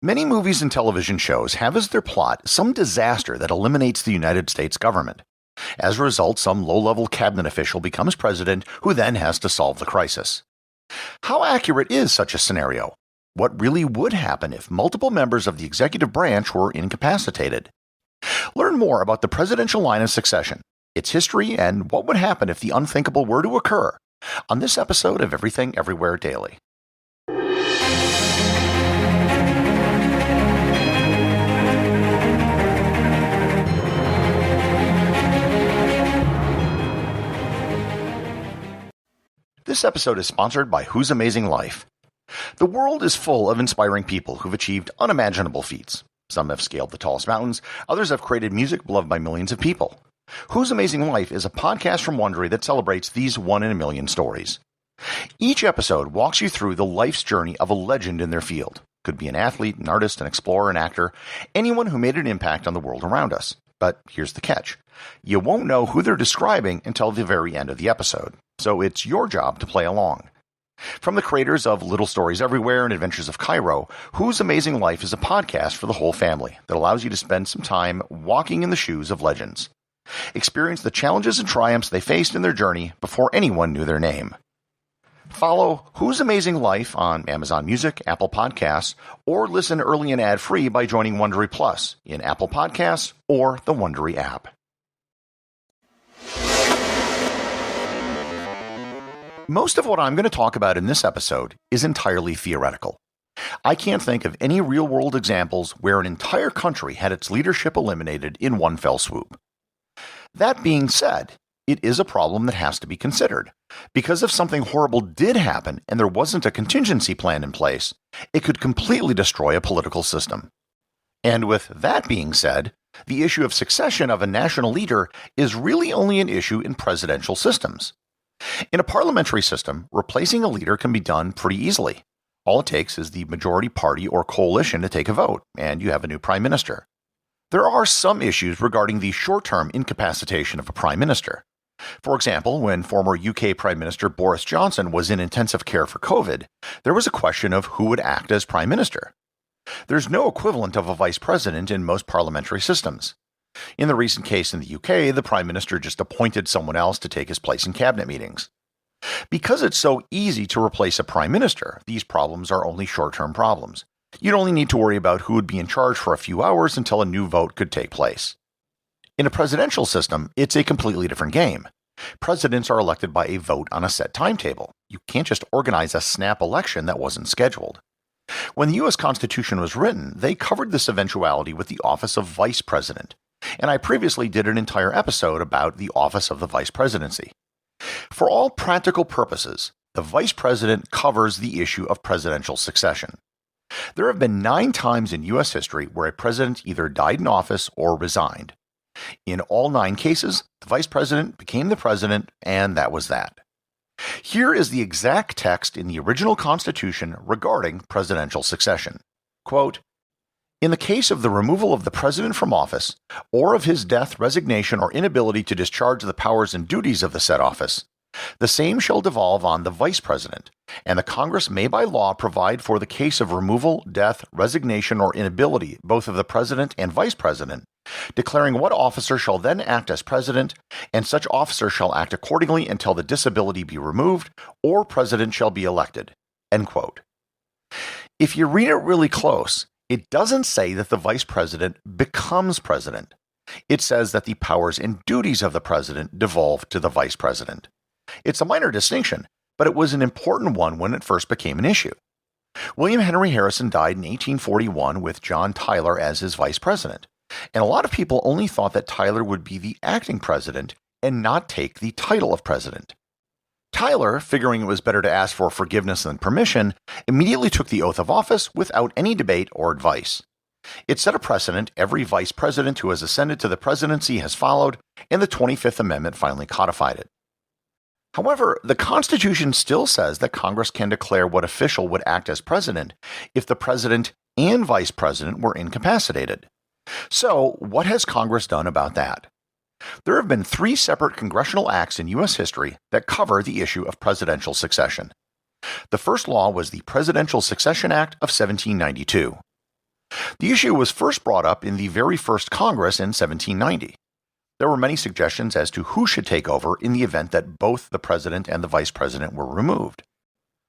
Many movies and television shows have as their plot some disaster that eliminates the United States government. As a result, some low-level cabinet official becomes president who then has to solve the crisis. How accurate is such a scenario? What really would happen if multiple members of the executive branch were incapacitated? Learn more about the presidential line of succession, its history, and what would happen if the unthinkable were to occur on this episode of Everything Everywhere Daily. This episode is sponsored by Whose Amazing Life. The world is full of inspiring people who've achieved unimaginable feats. Some have scaled the tallest mountains, others have created music beloved by millions of people. Whose Amazing Life is a podcast from Wondery that celebrates these one-in-a-million stories. Each episode walks you through the life's journey of a legend in their field. Could be an athlete, an artist, an explorer, an actor, anyone who made an impact on the world around us. But here's the catch. You won't know who they're describing until the very end of the episode, so it's your job to play along. From the creators of Little Stories Everywhere and Adventures of Cairo, Whose Amazing Life is a podcast for the whole family that allows you to spend some time walking in the shoes of legends. Experience the challenges and triumphs they faced in their journey before anyone knew their name. Follow Whose Amazing Life on Amazon Music, Apple Podcasts, or listen early and ad-free by joining Wondery Plus in Apple Podcasts or the Wondery app. Most of what I'm going to talk about in this episode is entirely theoretical. I can't think of any real-world examples where an entire country had its leadership eliminated in one fell swoop. That being said, it is a problem that has to be considered, because if something horrible did happen and there wasn't a contingency plan in place, it could completely destroy a political system. And with that being said, the issue of succession of a national leader is really only an issue in presidential systems. In a parliamentary system, replacing a leader can be done pretty easily. All it takes is the majority party or coalition to take a vote, and you have a new prime minister. There are some issues regarding the short-term incapacitation of a prime minister. For example, when former UK Prime Minister Boris Johnson was in intensive care for COVID, there was a question of who would act as prime minister. There's no equivalent of a vice president in most parliamentary systems. In the recent case in the UK, the Prime Minister just appointed someone else to take his place in cabinet meetings. Because it's so easy to replace a Prime Minister, these problems are only short-term problems. You'd only need to worry about who would be in charge for a few hours until a new vote could take place. In a presidential system, it's a completely different game. Presidents are elected by a vote on a set timetable. You can't just organize a snap election that wasn't scheduled. When the U.S. Constitution was written, they covered this eventuality with the office of Vice President. And I previously did an entire episode about the office of the Vice Presidency. For all practical purposes, the Vice President covers the issue of presidential succession. There have been 9 times in U.S. history where a president either died in office or resigned. In all 9 cases, the Vice President became the President, and that was that. Here is the exact text in the original Constitution regarding presidential succession. Quote, "In the case of the removal of the President from office, or of his death, resignation, or inability to discharge the powers and duties of the said office, the same shall devolve on the Vice President, and the Congress may by law provide for the case of removal, death, resignation, or inability both of the President and Vice President, declaring what officer shall then act as President, and such officer shall act accordingly until the disability be removed, or President shall be elected." End quote. If you read it really close, it doesn't say that the Vice President becomes President. It says that the powers and duties of the President devolve to the Vice President. It's a minor distinction, but it was an important one when it first became an issue. William Henry Harrison died in 1841 with John Tyler as his Vice President, and a lot of people only thought that Tyler would be the acting president and not take the title of president. Tyler, figuring it was better to ask for forgiveness than permission, immediately took the oath of office without any debate or advice. It set a precedent every vice president who has ascended to the presidency has followed, and the 25th Amendment finally codified it. However, the Constitution still says that Congress can declare what official would act as president if the president and vice president were incapacitated. So, what has Congress done about that? There have been 3 separate congressional acts in U.S. history that cover the issue of presidential succession. The first law was the Presidential Succession Act of 1792. The issue was first brought up in the very first Congress in 1790. There were many suggestions as to who should take over in the event that both the president and the vice president were removed.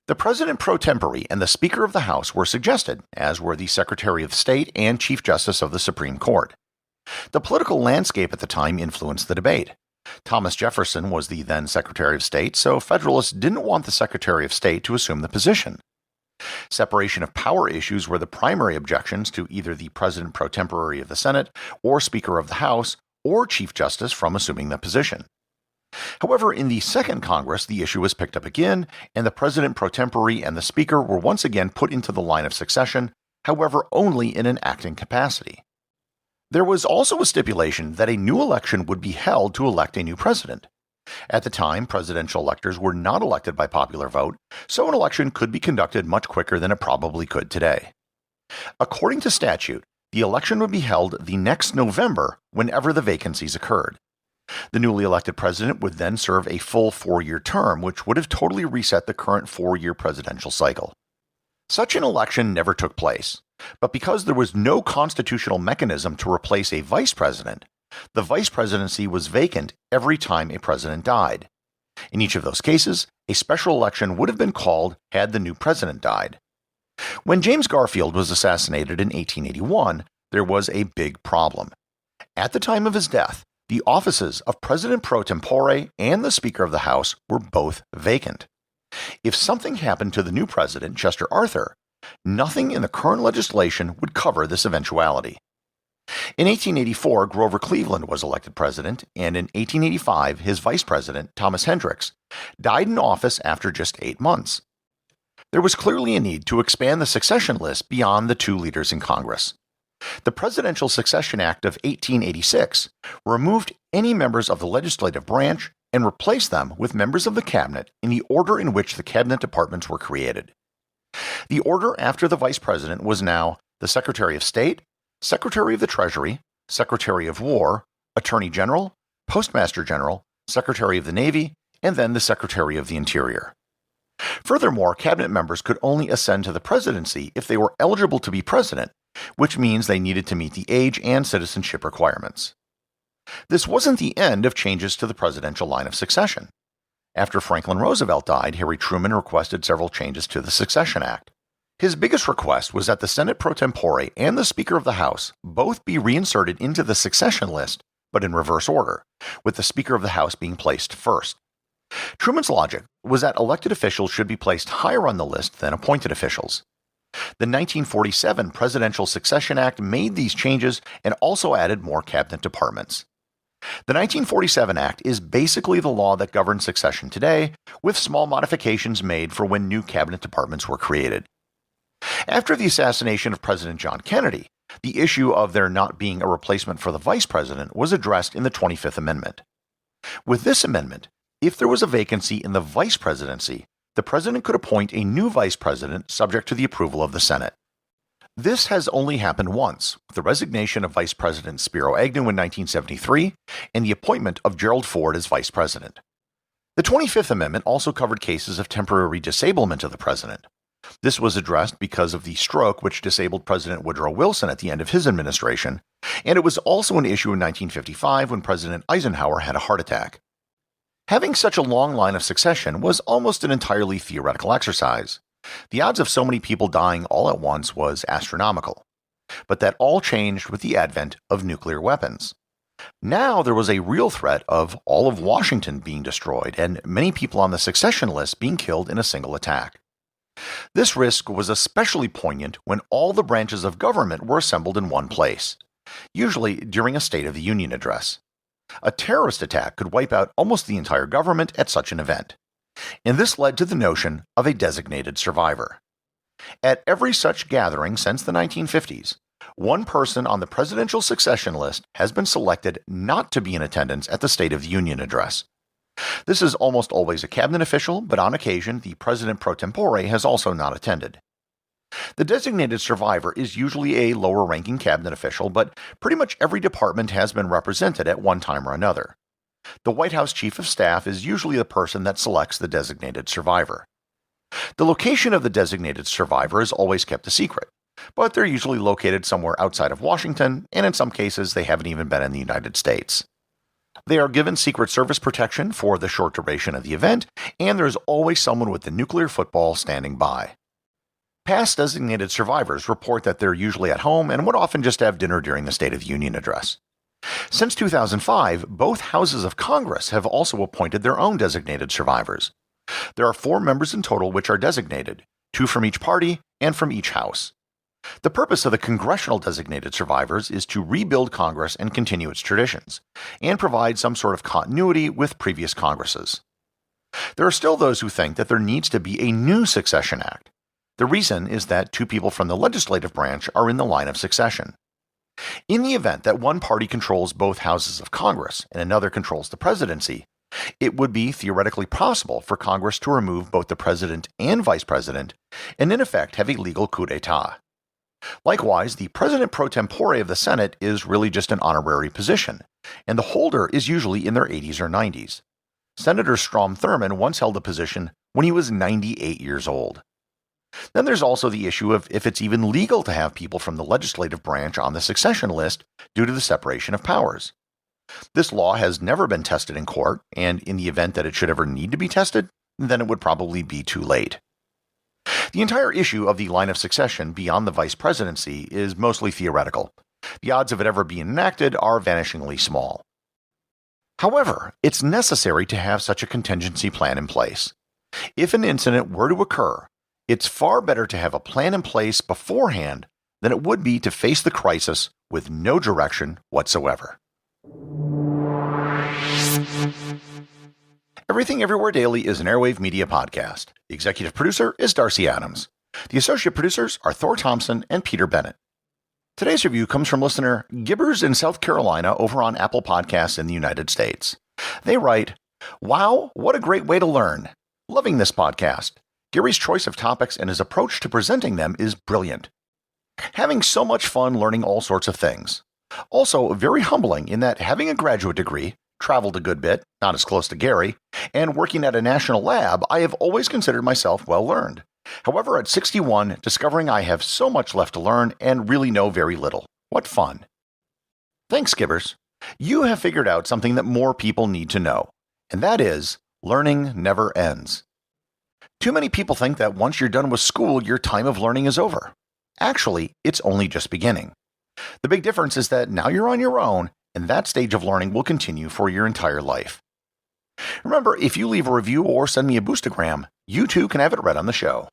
The president pro tempore and the Speaker of the House were suggested, as were the Secretary of State and Chief Justice of the Supreme Court. The political landscape at the time influenced the debate. Thomas Jefferson was the then Secretary of State, so Federalists didn't want the Secretary of State to assume the position. Separation of power issues were the primary objections to either the President pro tempore of the Senate or Speaker of the House or Chief Justice from assuming the position. However, in the Second Congress, the issue was picked up again, and the President pro tempore and the Speaker were once again put into the line of succession, however only in an acting capacity. There was also a stipulation that a new election would be held to elect a new president. At the time, presidential electors were not elected by popular vote, so an election could be conducted much quicker than it probably could today. According to statute, the election would be held the next November whenever the vacancies occurred. The newly elected president would then serve a full 4-year term, which would have totally reset the current 4-year presidential cycle. Such an election never took place, but because there was no constitutional mechanism to replace a vice president, the vice presidency was vacant every time a president died. In each of those cases, a special election would have been called had the new president died. When James Garfield was assassinated in 1881, there was a big problem. At the time of his death, the offices of President pro tempore and the Speaker of the House were both vacant. If something happened to the new president, Chester Arthur, nothing in the current legislation would cover this eventuality. In 1884, Grover Cleveland was elected president, and in 1885, his vice president, Thomas Hendricks, died in office after just 8 months. There was clearly a need to expand the succession list beyond the 2 leaders in Congress. The Presidential Succession Act of 1886 removed any members of the legislative branch and replaced them with members of the cabinet in the order in which the cabinet departments were created. The order after the vice president was now the Secretary of State, Secretary of the Treasury, Secretary of War, Attorney General, Postmaster General, Secretary of the Navy, and then the Secretary of the Interior. Furthermore, cabinet members could only ascend to the presidency if they were eligible to be president, which means they needed to meet the age and citizenship requirements. This wasn't the end of changes to the presidential line of succession. After Franklin Roosevelt died, Harry Truman requested several changes to the Succession Act. His biggest request was that the Senate pro tempore and the Speaker of the House both be reinserted into the succession list, but in reverse order, with the Speaker of the House being placed first. Truman's logic was that elected officials should be placed higher on the list than appointed officials. The 1947 Presidential Succession Act made these changes and also added more cabinet departments. The 1947 Act is basically the law that governs succession today, with small modifications made for when new cabinet departments were created. After the assassination of President John Kennedy, the issue of there not being a replacement for the vice president was addressed in the 25th Amendment. With this amendment, if there was a vacancy in the vice presidency, the president could appoint a new vice president subject to the approval of the Senate. This has only happened once, with the resignation of Vice President Spiro Agnew in 1973 and the appointment of Gerald Ford as vice president. The 25th Amendment also covered cases of temporary disablement of the president. This was addressed because of the stroke which disabled President Woodrow Wilson at the end of his administration, and it was also an issue in 1955 when President Eisenhower had a heart attack. Having such a long line of succession was almost an entirely theoretical exercise. The odds of so many people dying all at once was astronomical. But that all changed with the advent of nuclear weapons. Now there was a real threat of all of Washington being destroyed and many people on the succession list being killed in a single attack. This risk was especially poignant when all the branches of government were assembled in one place, usually during a State of the Union address. A terrorist attack could wipe out almost the entire government at such an event, and this led to the notion of a designated survivor. At every such gathering since the 1950s, one person on the presidential succession list has been selected not to be in attendance at the State of the Union address. This is almost always a cabinet official, but on occasion the president pro tempore has also not attended. The designated survivor is usually a lower-ranking cabinet official, but pretty much every department has been represented at one time or another. The White House Chief of Staff is usually the person that selects the designated survivor. The location of the designated survivor is always kept a secret, but they're usually located somewhere outside of Washington, and in some cases, they haven't even been in the United States. They are given Secret Service protection for the short duration of the event, and there's always someone with the nuclear football standing by. Past designated survivors report that they're usually at home and would often just have dinner during the State of the Union address. Since 2005, both houses of Congress have also appointed their own designated survivors. There are 4 members in total which are designated, 2 from each party and from each house. The purpose of the congressional designated survivors is to rebuild Congress and continue its traditions, and provide some sort of continuity with previous Congresses. There are still those who think that there needs to be a new Succession Act. The reason is that 2 people from the legislative branch are in the line of succession. In the event that one party controls both houses of Congress and another controls the presidency, it would be theoretically possible for Congress to remove both the president and vice president, and in effect have a legal coup d'etat. Likewise, the president pro tempore of the Senate is really just an honorary position, and the holder is usually in their 80s or 90s. Senator Strom Thurmond once held the position when he was 98 years old. Then there's also the issue of if it's even legal to have people from the legislative branch on the succession list due to the separation of powers. This law has never been tested in court, and in the event that it should ever need to be tested, then it would probably be too late. The entire issue of the line of succession beyond the vice presidency is mostly theoretical. The odds of it ever being enacted are vanishingly small. However, it's necessary to have such a contingency plan in place. If an incident were to occur, it's far better to have a plan in place beforehand than it would be to face the crisis with no direction whatsoever. Everything Everywhere Daily is an Airwave Media podcast. The executive producer is Darcy Adams. The associate producers are Thor Thomsen and Peter Bennett. Today's review comes from listener Gibbers in South Carolina over on Apple Podcasts in the United States. They write, "Wow, what a great way to learn. Loving this podcast. Gary's choice of topics and his approach to presenting them is brilliant. Having so much fun learning all sorts of things. Also very humbling in that having a graduate degree, traveled a good bit, not as close to Gary, and working at a national lab, I have always considered myself well learned. However, at 61, discovering I have so much left to learn and really know very little. What fun." Thanks, Gibbers. You have figured out something that more people need to know, and that is, learning never ends. Too many people think that once you're done with school, your time of learning is over. Actually, it's only just beginning. The big difference is that now you're on your own, and that stage of learning will continue for your entire life. Remember, if you leave a review or send me a boostagram, you too can have it read on the show.